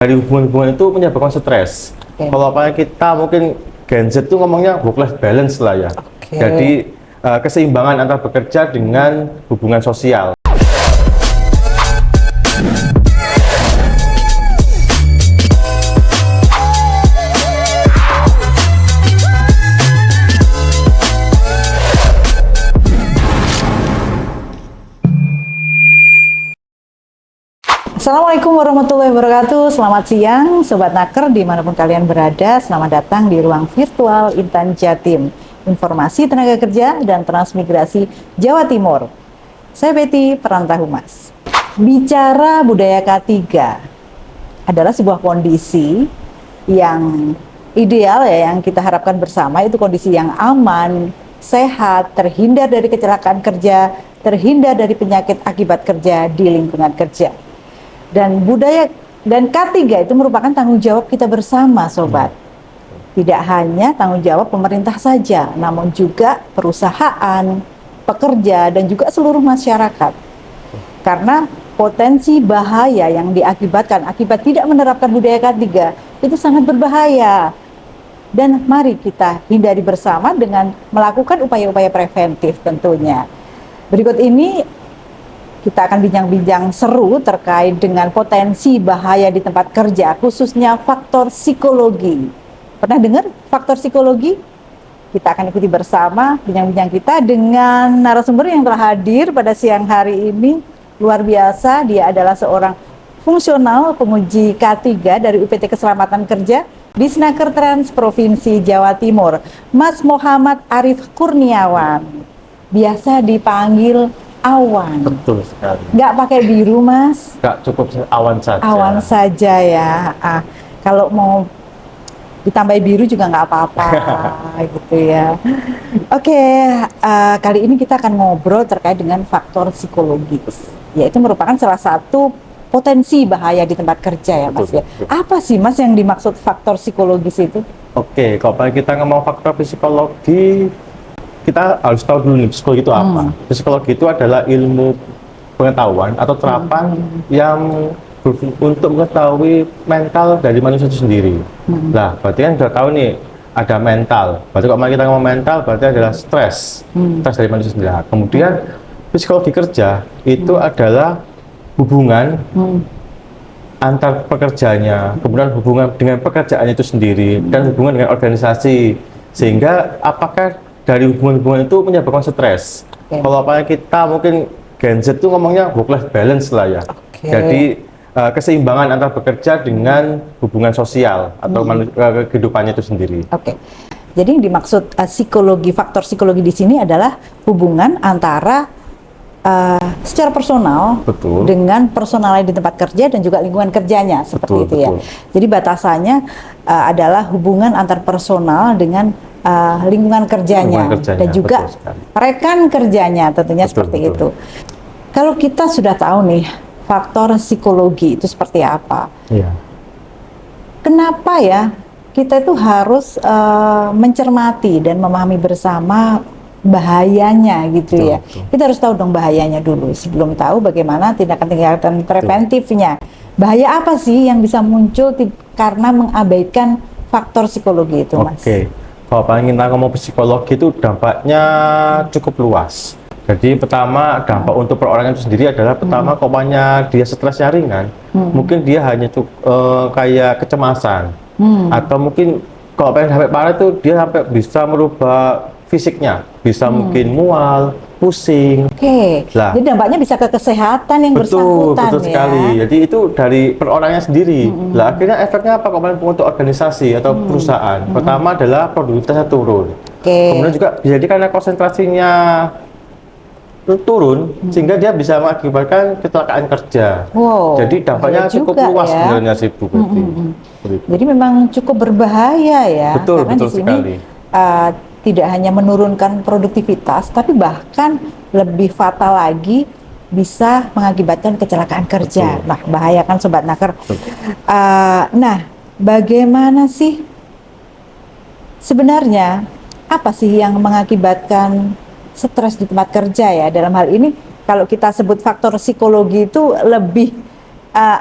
dari hubungan-hubungan itu menyebabkan stres. Kalau apa kita mungkin Gen Z itu ngomongnya work-life balance lah ya. Jadi keseimbangan antara bekerja dengan hubungan sosial. Assalamualaikum warahmatullahi wabarakatuh. Selamat siang Sobat Naker dimanapun kalian berada. Selamat datang di ruang virtual Intan Jatim, Informasi Tenaga Kerja dan Transmigrasi Jawa Timur. Saya Betty Perantah Humas. Bicara budaya K3 adalah sebuah kondisi yang ideal ya, yang kita harapkan bersama, itu kondisi yang aman, sehat, terhindar dari kecelakaan kerja, terhindar dari penyakit akibat kerja di lingkungan kerja. Dan budaya dan K3 itu merupakan tanggung jawab kita bersama, Sobat. Tidak hanya tanggung jawab pemerintah saja, namun juga perusahaan, pekerja, dan juga seluruh masyarakat. Karena potensi bahaya yang diakibatkan akibat tidak menerapkan budaya K3 itu sangat berbahaya. Dan mari kita hindari bersama dengan melakukan upaya-upaya preventif tentunya. Berikut ini kita akan bincang-bincang seru terkait dengan potensi bahaya di tempat kerja, khususnya faktor psikologi. Pernah dengar faktor psikologi? Kita akan ikuti bersama bincang-bincang kita dengan narasumber yang telah hadir pada siang hari ini. Luar biasa, dia adalah seorang fungsional penguji K3 dari UPT Keselamatan Kerja Disnaker Trans Provinsi Jawa Timur, Mas Muhammad Arif Kurniawan. Biasa dipanggil Awan. Betul sekali. Nggak pakai biru, Mas? Nggak, cukup awan saja. Awan saja ya. Kalau mau ditambah biru juga nggak apa-apa, gitu ya. Oke, kali ini kita akan ngobrol terkait dengan faktor psikologis. Yaitu merupakan salah satu potensi bahaya di tempat kerja ya, Mas. Betul, ya. Apa sih, Mas, yang dimaksud faktor psikologis itu? Oke, kalau kita ngomong faktor psikologi, kita harus tahu dulu nih psikologi itu apa. Psikologi itu adalah ilmu pengetahuan atau terapan yang untuk mengetahui mental dari manusia itu sendiri. Nah, berarti kan sudah tahu nih ada mental. Berarti kalau kita ngomong mental, berarti adalah stres, stres dari manusia sendiri. Nah, kemudian psikologi kerja itu adalah hubungan antar pekerjanya, kemudian hubungan dengan pekerjaannya itu sendiri, dan hubungan dengan organisasi. Sehingga apakah dari hubungan-hubungan itu menyebabkan stres. Kalau apa kita mungkin Gen Z itu ngomongnya work-life balance lah ya. Jadi keseimbangan antara bekerja dengan hubungan sosial atau kehidupannya itu sendiri. Jadi yang dimaksud psikologi, faktor psikologi di sini adalah hubungan antara secara personal dengan personalnya di tempat kerja dan juga lingkungan kerjanya, seperti itu ya. Jadi batasannya adalah hubungan antar personal dengan lingkungan kerjanya dan juga rekan kerjanya, tentunya seperti itu. Kalau kita sudah tahu nih faktor psikologi itu seperti apa, kenapa ya kita itu harus mencermati dan memahami bersama bahayanya gitu ya. Kita harus tahu dong bahayanya dulu sebelum tahu bagaimana tindakan-tindakan preventifnya. Bahaya apa sih yang bisa muncul karena mengabaikan faktor psikologi itu, Mas? Kalau kita ngomong psikologi itu dampaknya cukup luas. Jadi pertama dampak untuk perorangan itu sendiri adalah pertama kalau dia stresnya ringan, mungkin dia hanya kayak kecemasan, atau mungkin kalau pengen sampai parah itu dia sampai bisa merubah fisiknya, bisa mungkin mual, pusing. Jadi dampaknya bisa ke kesehatan yang bersangkutan. Betul sekali. Jadi itu dari perorangannya sendiri. Lah akhirnya efeknya apa untuk organisasi atau perusahaan? Pertama adalah produktivitasnya turun. Kemudian juga jadi karena konsentrasinya turun, sehingga dia bisa mengakibatkan kecelakaan kerja. Jadi dampaknya cukup luas sebenarnya sih, Bu. Jadi memang cukup berbahaya ya. Karena di sini tidak hanya menurunkan produktivitas, tapi bahkan lebih fatal lagi bisa mengakibatkan kecelakaan kerja. Nah, bahaya kan Sobat Naker. Nah, bagaimana sih sebenarnya, apa sih yang mengakibatkan stres di tempat kerja ya? Dalam hal ini, kalau kita sebut faktor psikologi itu lebih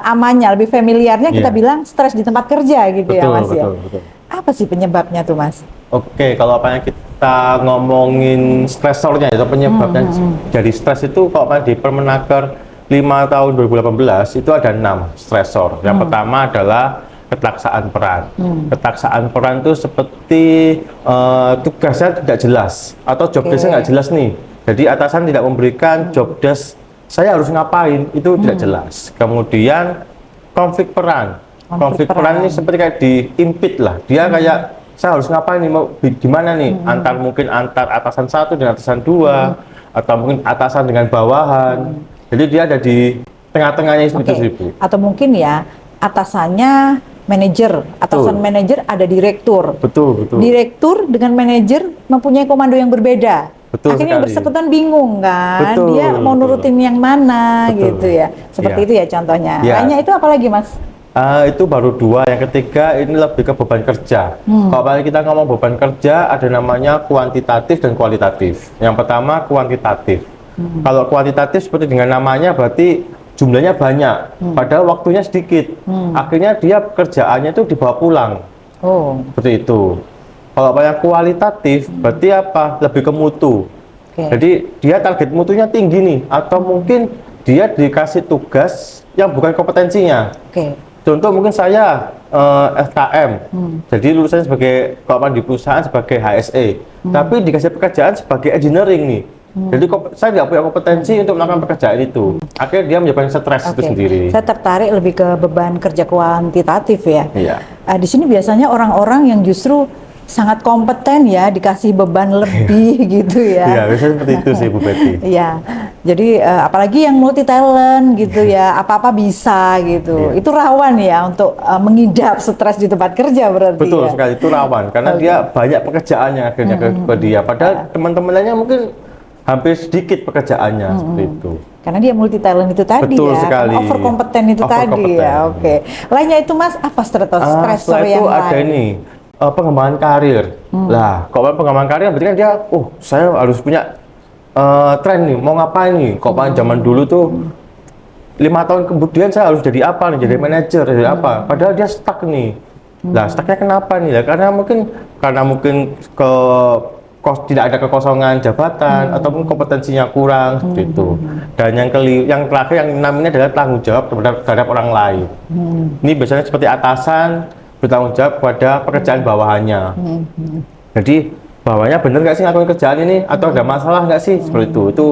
amannya, lebih familiarnya kita Iya. bilang stres di tempat kerja gitu ya Betul, Mas ya. betul, betul. Apa sih penyebabnya tuh Mas? Oke, kalau apa yang kita ngomongin stresornya itu penyebabnya jadi stres itu kalau di Permenaker 5 tahun 2018 itu ada 6 stresor. Yang pertama adalah ketaksaan peran. Ketaksaan peran itu seperti tugasnya tidak jelas atau job desk-nya nggak jelas nih. Jadi atasan tidak memberikan job desk saya harus ngapain itu tidak jelas. Kemudian konflik peran. Konflik peran ini seperti kayak diimpit lah. Dia kayak saya harus ngapain nih, mau gimana nih? Mungkin antar atasan satu dengan atasan dua, atau mungkin atasan dengan bawahan. Jadi dia ada di tengah-tengahnya seperti itu, Bu. Atau mungkin ya atasannya manajer, atasan manajer ada direktur. Betul, betul. Direktur dengan manajer mempunyai komando yang berbeda. Betul Akhirnya yang sekali. bersangkutan bingung kan, Betul, dia mau nurutin yang mana Betul. gitu ya. Seperti Iya. itu ya contohnya. Iya. Lainnya itu apa lagi Mas? Itu baru 2. Yang ketiga ini lebih ke beban kerja. Kalau paling kita ngomong beban kerja ada namanya kuantitatif dan kualitatif. Yang pertama kuantitatif. Kalau kuantitatif seperti dengan namanya berarti jumlahnya banyak, padahal waktunya sedikit. Akhirnya dia pekerjaannya itu dibawa pulang. Oh, Seperti itu. Kalau yang kualitatif berarti apa? Lebih ke mutu. oke. Jadi dia target mutunya tinggi nih, atau mungkin dia dikasih tugas yang bukan kompetensinya. Oke. Contoh mungkin saya FKM, jadi lulusannya sebagai kalau di perusahaan sebagai HSE, tapi dikasih pekerjaan sebagai engineering nih. Jadi saya nggak punya kompetensi untuk melakukan pekerjaan itu. Akhirnya dia menyebabkan stres itu Oke. sendiri. Saya tertarik lebih ke beban kerja kuantitatif ya. Iya. Di sini biasanya orang-orang yang justru sangat kompeten ya, dikasih beban lebih gitu ya. Iya, biasanya seperti itu sih Bu Betty. Iya, jadi apalagi yang multi talent gitu ya, apa-apa bisa gitu. Iya. Itu rawan ya untuk mengidap stres di tempat kerja berarti. Betul ya. sekali, itu rawan karena dia banyak pekerjaannya akhirnya ke dia. Padahal teman-temannya mungkin hampir sedikit pekerjaannya seperti itu. Karena dia multi talent itu tadi Betul ya, sekali. over kompeten itu tadi Overkompeten. ya. Oke. Lainnya itu Mas, apa stresor Setelah itu yang ada lain? ini pengembangan karir. Lah, kalau pengembangan karir berarti kan dia, saya harus punya tren nih, mau ngapain nih? Kok zaman dulu tuh 5 tahun kemudian saya harus jadi apa nih? Jadi manajer, jadi apa? Padahal dia stuck nih. Lah, stucknya kenapa nih? Lah, karena mungkin tidak ada kekosongan jabatan ataupun kompetensinya kurang seperti itu. Dan yang terakhir yang namanya adalah tanggung jawab terhadap orang lain. Ini biasanya seperti atasan bertanggung jawab pada pekerjaan bawahannya. Jadi bawahannya bener nggak sih ngelakuin kerjaan ini atau ada masalah nggak sih seperti itu. Itu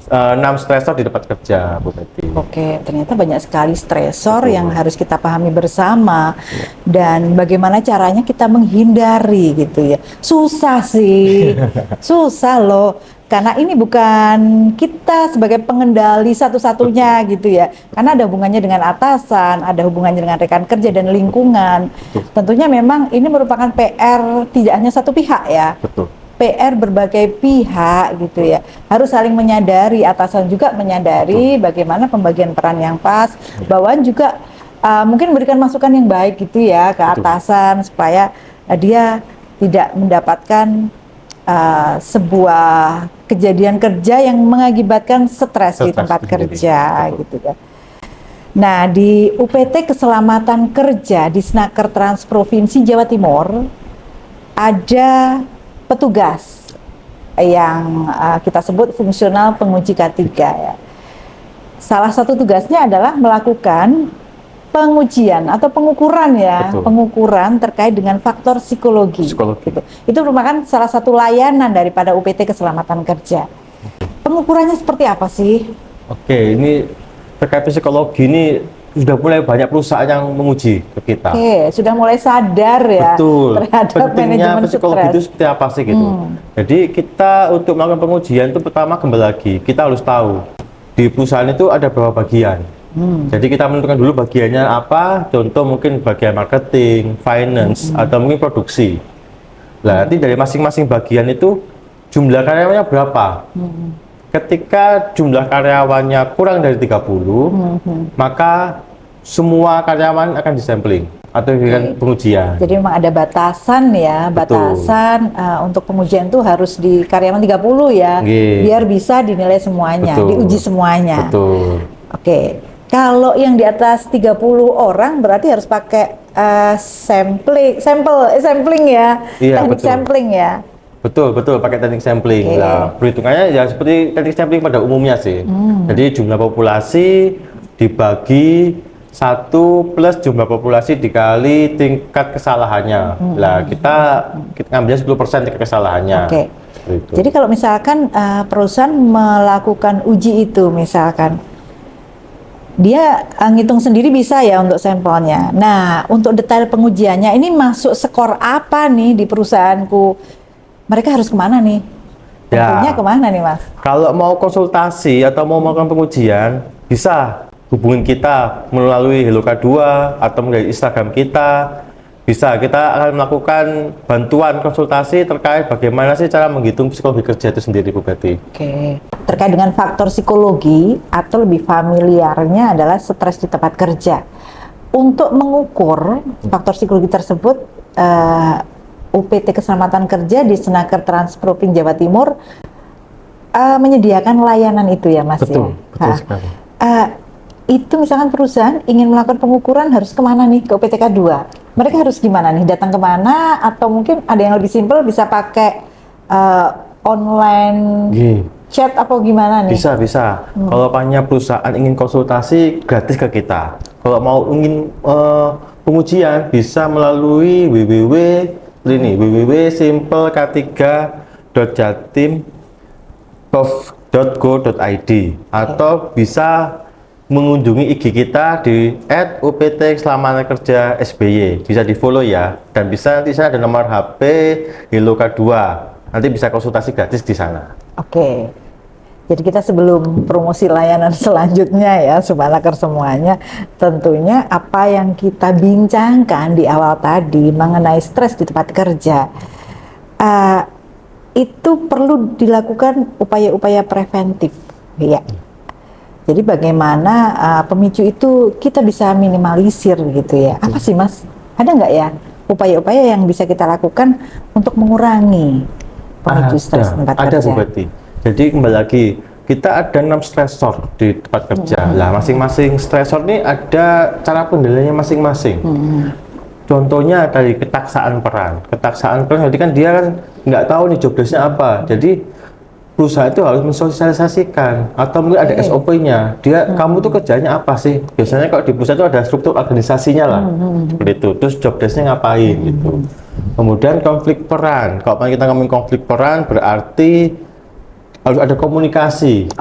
6 stresor di tempat kerja, Bu Betty. Oke, ternyata banyak sekali stresor yang harus kita pahami bersama dan bagaimana caranya kita menghindari gitu ya. Susah sih, susah loh. Karena ini bukan kita sebagai pengendali satu-satunya gitu ya. Karena ada hubungannya dengan atasan, ada hubungannya dengan rekan kerja dan lingkungan. Tentunya memang ini merupakan PR tidak hanya satu pihak ya. Betul. PR berbagai pihak gitu ya, harus saling menyadari, atasan juga menyadari bagaimana pembagian peran yang pas, bawahan juga mungkin memberikan masukan yang baik gitu ya ke atasan supaya dia tidak mendapatkan sebuah kejadian kerja yang mengakibatkan stres di tempat kerja gitu ya. Nah, di UPT Keselamatan Kerja di Snaker Trans Provinsi Jawa Timur ada petugas yang kita sebut fungsional penguji K3 ya. Salah satu tugasnya adalah melakukan pengujian atau pengukuran ya, Betul. pengukuran terkait dengan faktor psikologi. Gitu. Itu merupakan salah satu layanan daripada UPT Keselamatan Kerja. Pengukurannya seperti apa sih? Oke, ini terkait psikologi ini sudah mulai banyak perusahaan yang menguji ke kita. Oke, sudah mulai sadar ya Betul. terhadap Pentingnya manajemen psikologi stres. itu seperti apa sih gitu. Jadi kita untuk melakukan pengujian itu pertama kembali lagi kita harus tahu di perusahaan itu ada berapa bagian. Jadi kita menentukan dulu bagiannya apa. Contoh mungkin bagian marketing, finance, atau mungkin produksi. Nah, nanti dari masing-masing bagian itu jumlah karyawannya berapa. Ketika jumlah karyawannya kurang dari 30, maka semua karyawan akan disampling atau diberikan pengujian. Jadi memang ada batasan ya, batasan untuk pengujian tuh harus di karyawan 30 ya, Nggih. biar bisa dinilai semuanya, Betul. diuji semuanya. Betul. Oke, Kalau yang di atas 30 orang berarti harus pakai sampling ya, Iya, teknik betul. sampling ya. Betul, pakai teknik sampling. Oke. Nah, perhitungannya ya seperti teknik sampling pada umumnya sih. Jadi jumlah populasi dibagi 1 plus jumlah populasi dikali tingkat kesalahannya. Lah, kita ngambilnya 10% tingkat kesalahannya. Oke. Seperti itu. Jadi kalau misalkan perusahaan melakukan uji itu misalkan, dia ngitung sendiri bisa ya untuk sampelnya. Nah, untuk detail pengujiannya ini masuk skor apa nih di perusahaanku? Mereka harus kemana nih? Ya. Tentunya kemana nih, Mas? Kalau mau konsultasi atau mau melakukan pengujian, bisa hubungin kita melalui Heloka2 atau melalui Instagram kita. Bisa, kita akan melakukan bantuan konsultasi terkait bagaimana sih cara menghitung psikologi kerja itu sendiri, Bu Betty. Oke. Terkait dengan faktor psikologi atau lebih familiarnya adalah stres di tempat kerja. Untuk mengukur faktor psikologi tersebut, UPT Keselamatan Kerja di Senaker Transproving Jawa Timur menyediakan layanan itu ya, Mas. Betul, ya? betul sekali. Itu misalkan perusahaan ingin melakukan pengukuran harus kemana nih? Ke UPTK 2. Mereka harus gimana nih? Datang kemana? Atau mungkin ada yang lebih simpel bisa pakai online chat atau gimana nih? Bisa. Kalau punya perusahaan ingin konsultasi, gratis ke kita. Kalau mau ingin pengujian, bisa melalui www.simple-k3.jatim.go.id atau bisa mengunjungi IG kita di @UPT Keselamatan Kerja SBY. Bisa di follow ya, dan bisa nanti sana ada nomor HP Heloka2. Nanti bisa konsultasi gratis di sana. Oke. Jadi kita sebelum promosi layanan selanjutnya ya, Subanaker semuanya, tentunya apa yang kita bincangkan di awal tadi mengenai stres di tempat kerja, itu perlu dilakukan upaya-upaya preventif, ya. Jadi bagaimana pemicu itu kita bisa minimalisir gitu ya. Apa sih, Mas? Ada nggak ya upaya-upaya yang bisa kita lakukan untuk mengurangi pemicu stres di tempat ada, kerja? Bu Betty. Jadi kembali lagi, kita ada 6 stresor di tempat kerja. Lah, masing-masing stresor ini ada cara pengendaliannya masing-masing. Contohnya dari ketaksaan peran. Ketaksaan peran berarti kan dia kan nggak tahu nih job desk-nya apa. Jadi perusahaan itu harus mensosialisasikan atau mungkin ada SOP-nya. Dia kamu tuh kerjanya apa sih? Biasanya kalau di perusahaan itu ada struktur organisasinya lah. Seperti itu. Terus job desk-nya ngapain gitu. Kemudian konflik peran. Kalau kita ngomongin konflik peran berarti harus ada komunikasi.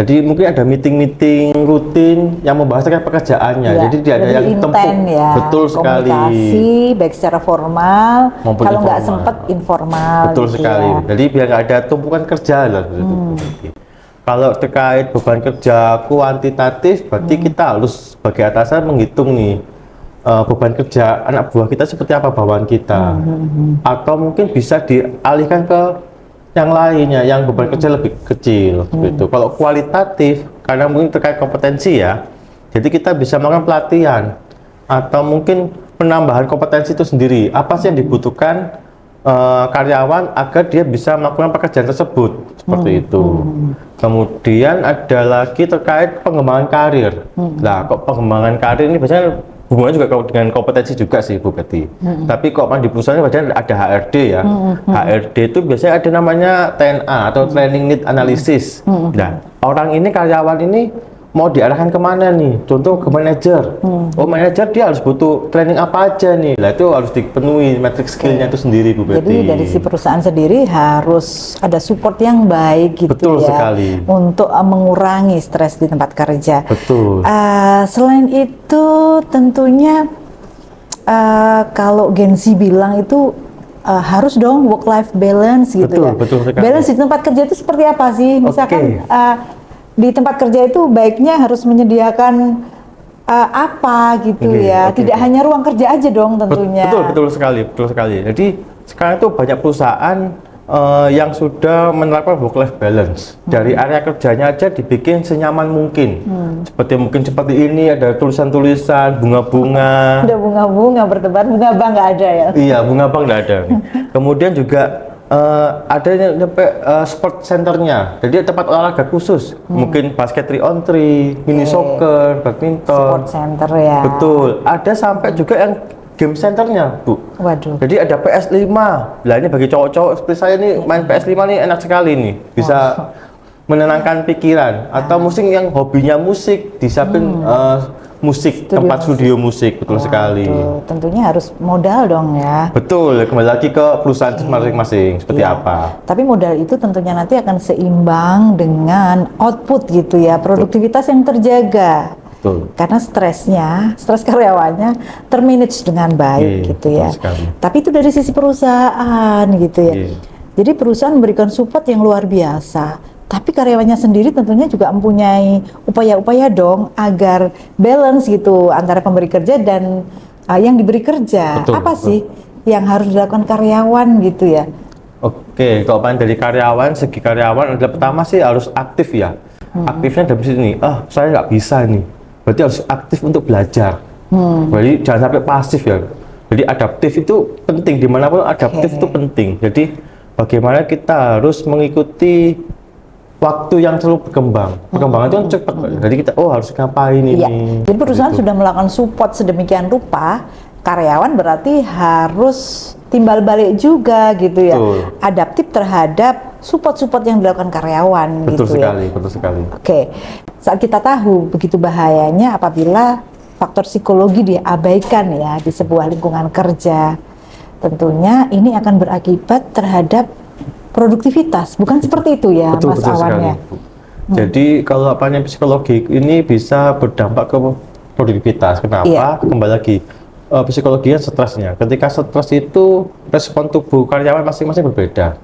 Jadi mungkin ada meeting-meeting rutin yang membahas terkait pekerjaannya. Ya, Jadi tidak ada yang tempuk. Ya. Betul sekali. Komunikasi baik secara formal, maupun kalau nggak informal. sempat informal. Betul gitu sekali. ya. Jadi biar nggak ada tumpukan kerja lah. Kalau terkait beban kerja kuantitatif, berarti kita harus sebagai atasan menghitung nih beban kerja anak buah kita seperti apa bawaan kita. Atau mungkin bisa dialihkan ke yang lainnya yang beban kerja lebih kecil gitu. Kalau kualitatif karena mungkin terkait kompetensi ya, jadi kita bisa melakukan pelatihan atau mungkin penambahan kompetensi itu sendiri. Apa sih yang dibutuhkan karyawan agar dia bisa melakukan pekerjaan tersebut seperti itu. Kemudian ada lagi terkait pengembangan karir. Nah, kok pengembangan karir ini biasanya hubungannya juga dengan kompetensi juga sih, Bu Betty. Tapi kok di perusahaan biasanya ada HRD ya. HRD itu biasanya ada namanya TNA atau Training Need Analysis. Nah, orang ini, karyawan ini mau diarahkan kemana nih? Contoh ke manajer. Oh, manajer dia harus butuh training apa aja nih? Lah itu harus dipenuhi matrix skillnya itu sendiri, Bu Betty. Jadi dari si perusahaan sendiri harus ada support yang baik gitu. Betul ya, sekali. untuk mengurangi stres di tempat kerja. Betul. Selain itu tentunya kalau Gen Z bilang itu harus dong work life balance gitu. Betul, ya. betul sekali. Balance di tempat kerja itu seperti apa sih? Misalkan di tempat kerja itu baiknya harus menyediakan apa gitu ya. Tidak hanya ruang kerja aja dong tentunya. Betul sekali. Jadi sekarang itu banyak perusahaan yang sudah menerapkan work life balance. Dari area kerjanya aja dibikin senyaman mungkin. Seperti ini ada tulisan-tulisan, bunga-bunga. Ada bunga-bunga bertebar, bunga bang nggak ada ya? Iya, bunga bang nggak ada. Kemudian juga ada yang nyampe sport centernya, jadi tempat olahraga khusus, mungkin basket 3-on-3, mini soccer, badminton. Sport center ya. Betul, ada sampai juga yang game centernya, Bu. Waduh. Jadi ada PS5. Lah ini bagi cowok-cowok seperti saya nih main PS5 nih enak sekali nih, bisa menenangkan pikiran. Atau musik yang hobinya musik, disiapin musik, tempat studio musik, betul sekali. Tentunya harus modal dong ya. Betul, kembali lagi ke perusahaan masing-masing seperti apa. Tapi modal itu tentunya nanti akan seimbang dengan output gitu ya, produktivitas yang terjaga. Betul. Karena stres karyawannya termanage dengan baik gitu ya. Sekali. Tapi itu dari sisi perusahaan gitu ya. Jadi perusahaan memberikan support yang luar biasa. Tapi karyawannya sendiri tentunya juga mempunyai upaya-upaya dong agar balance gitu antara pemberi kerja dan yang diberi kerja. Apa sih yang harus dilakukan karyawan gitu ya? Oke, kalau dari karyawan, segi karyawan adalah pertama sih harus aktif ya. Aktifnya dari sini, saya nggak bisa nih. Berarti harus aktif untuk belajar. Jadi jangan sampai pasif ya. Jadi adaptif itu penting, dimanapun adaptif itu penting. Jadi bagaimana kita harus mengikuti waktu yang selalu berkembang. Perkembangan itu kan cepat. Jadi kita harus ngapain ini. Jadi perusahaan sudah melakukan support sedemikian rupa, karyawan berarti harus timbal balik juga gitu ya. Adaptif terhadap support-support yang dilakukan karyawan gitu ya. Betul sekali. Oke. Saat kita tahu begitu bahayanya apabila faktor psikologi diabaikan ya di sebuah lingkungan kerja. Tentunya ini akan berakibat terhadap produktivitas, bukan seperti itu ya, Mas Awan ya. Jadi kalau psikologi ini bisa berdampak ke produktivitas. Kenapa? Kembali lagi psikologinya stresnya. Ketika stres itu respon tubuh karyawan masing-masing berbeda.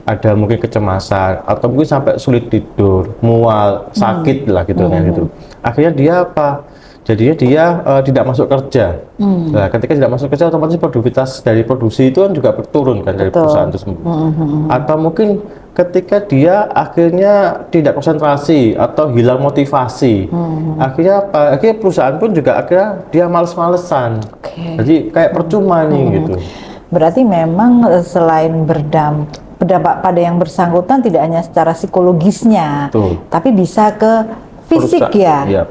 Ada mungkin kecemasan atau mungkin sampai sulit tidur, mual, sakit lah gitu gitu. Akhirnya dia apa? Jadinya dia tidak masuk kerja. Nah, ketika tidak masuk kerja, otomatis produktivitas dari produksi itu kan juga turun kan dari perusahaan itu sendiri. Atau mungkin ketika dia akhirnya tidak konsentrasi atau hilang motivasi, akhirnya apa? Akhirnya perusahaan pun juga akhirnya dia males-malesan. Jadi kayak percuma nih gitu. Berarti memang selain berdampak pada yang bersangkutan tidak hanya secara psikologisnya, tapi bisa ke fisik ya.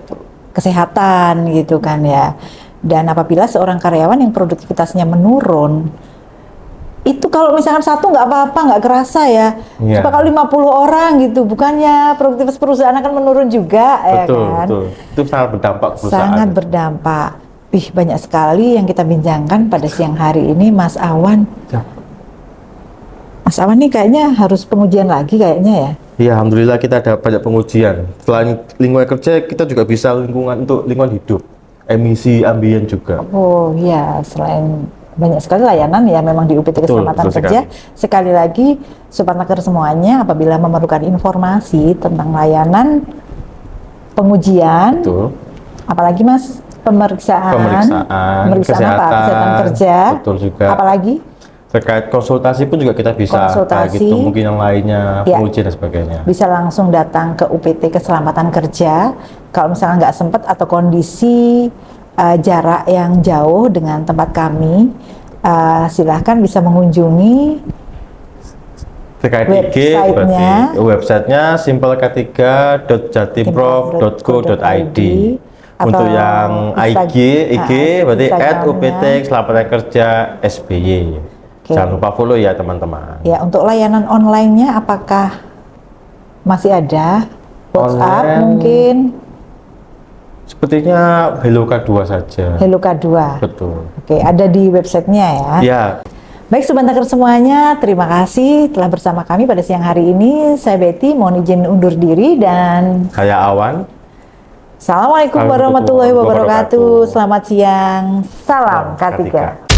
Kesehatan gitu kan ya. Dan apabila seorang karyawan yang produktivitasnya menurun, itu kalau misalkan satu nggak apa-apa, nggak kerasa ya. Coba kalau 50 orang gitu, bukannya produktivitas perusahaan akan menurun juga ya kan? Betul. Itu sangat berdampak perusahaan. Sangat berdampak. Banyak sekali yang kita bincangkan pada siang hari ini, Mas Awan. Mas Awan nih kayaknya harus pengujian lagi kayaknya ya. Ya, alhamdulillah kita ada banyak pengujian. Selain lingkungan kerja, kita juga bisa lingkungan hidup, emisi ambien juga. Oh iya, selain banyak sekali layanan ya memang di UPT Keselamatan Kerja. Sekali lagi, Sobat Naker semuanya apabila memerlukan informasi tentang layanan pengujian, apalagi Mas, pemeriksaan kesehatan kerja, apalagi terkait konsultasi pun juga kita bisa kayak gitu, mungkin yang lainnya, pengujian dan sebagainya. Bisa langsung datang ke UPT Keselamatan Kerja. Kalau misalnya nggak sempat atau kondisi jarak yang jauh dengan tempat kami, silahkan bisa mengunjungi terkait websitenya simpelk3.jatimprof.co.id. Untuk yang IG berarti @UPT Keselamatan Kerja SBY. Jangan lupa follow ya teman-teman. Ya, untuk layanan online-nya apakah masih ada? WhatsApp online, mungkin? Sepertinya Hello K2 saja. Hello K2? Betul. Oke, ada di websitenya ya? Ya. Baik Sobat Naker semuanya, terima kasih telah bersama kami pada siang hari ini. Saya Betty, mohon izin undur diri dan... Saya Awan. Assalamualaikum warahmatullahi wabarakatuh. Selamat siang. Salam K3.